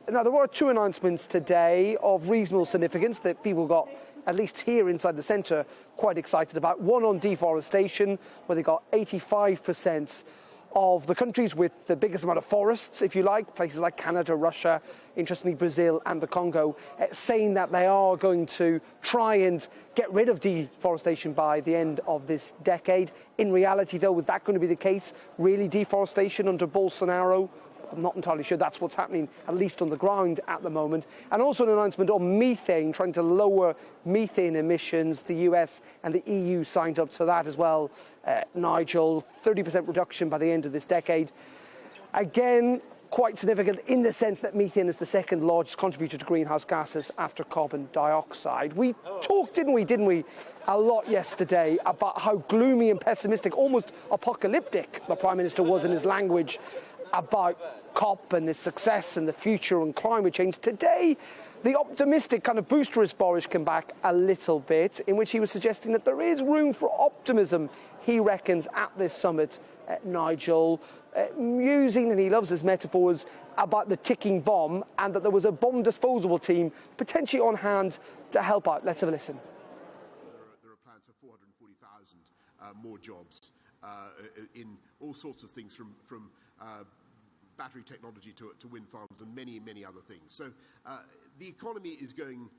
Now, there were two announcements today of reasonable significance that people got, at least here inside the centre, quite excited about. One on deforestation, where they got 85% of the countries with the biggest amount of forests, if you like, places like Canada, Russia, interestingly Brazil and the Congo, saying that they are going to try and get rid of deforestation by the end of this decade. In reality, though, was that going to be the case? Really, deforestation under Bolsonaro? I'm not entirely sure that's what's happening, at least on the ground at the moment. And also an announcement on methane, trying to lower methane emissions. The US and the EU signed up to that as well. Nigel, 30% reduction by the end of this decade. Again, quite significant in the sense that methane is the second largest contributor to greenhouse gases after carbon dioxide. We talked, didn't we, a lot yesterday about how gloomy and pessimistic, almost apocalyptic, the Prime Minister was in his language about COP and its success and the future and climate change. Today, the optimistic kind of boosterist Boris came back a little bit, in which he was suggesting that there is room for optimism, he reckons, at this summit, Nigel, using, and he loves his metaphors, about the ticking bomb, and that there was a bomb disposable team potentially on hand to help out. Let's have a listen. There are plans for 440,000 more jobs in all sorts of things, from battery technology to wind farms and many, many other things. So the economy is going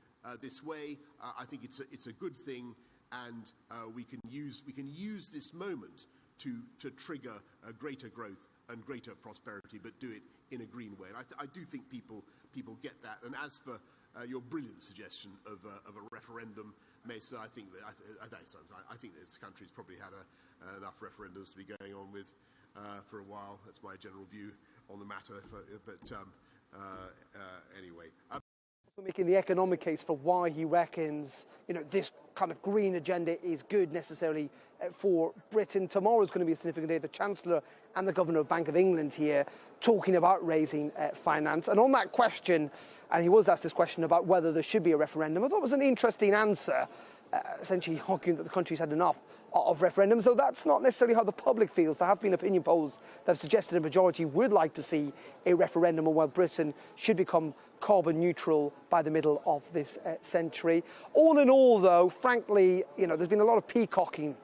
this way. I think it's a good thing, and we can use this moment to trigger greater growth and greater prosperity, but do it in a green way. And I do think people get that. And as for your brilliant suggestion of a referendum, Mesa, I think this country's probably had enough referendums to be going on with for a while. That's my general view on the matter. Anyway. Making the economic case for why he reckons, this kind of green agenda is good necessarily for Britain. Tomorrow is going to be a significant day. The Chancellor and the Governor of Bank of England here talking about raising finance. And on that question, and he was asked this question about whether there should be a referendum, I thought it was an interesting answer, essentially arguing that the country's had enough of referendums, though that's not necessarily how the public feels. There have been opinion polls that have suggested a majority would like to see a referendum on whether Britain should become carbon neutral by the middle of this century. All in all, though, frankly, there's been a lot of peacocking,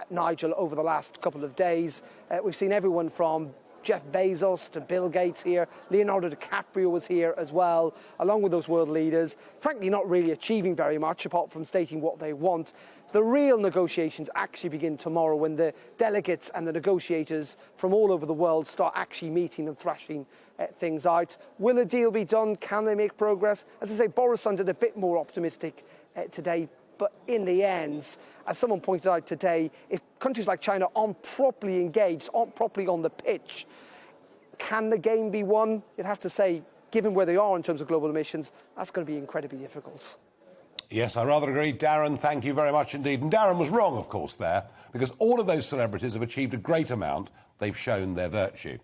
Nigel, over the last couple of days. We've seen everyone from Jeff Bezos to Bill Gates here. Leonardo DiCaprio was here as well, along with those world leaders. Frankly, not really achieving very much, apart from stating what they want. The real negotiations actually begin tomorrow, when the delegates and the negotiators from all over the world start actually meeting and thrashing things out. Will a deal be done? Can they make progress? As I say, Boris sounded a bit more optimistic today. But in the end, as someone pointed out today, if countries like China aren't properly engaged, aren't properly on the pitch, can the game be won? You'd have to say, given where they are in terms of global emissions, that's going to be incredibly difficult. Yes, I rather agree. Darren, thank you very much indeed. And Darren was wrong, of course, there, because all of those celebrities have achieved a great amount. They've shown their virtue.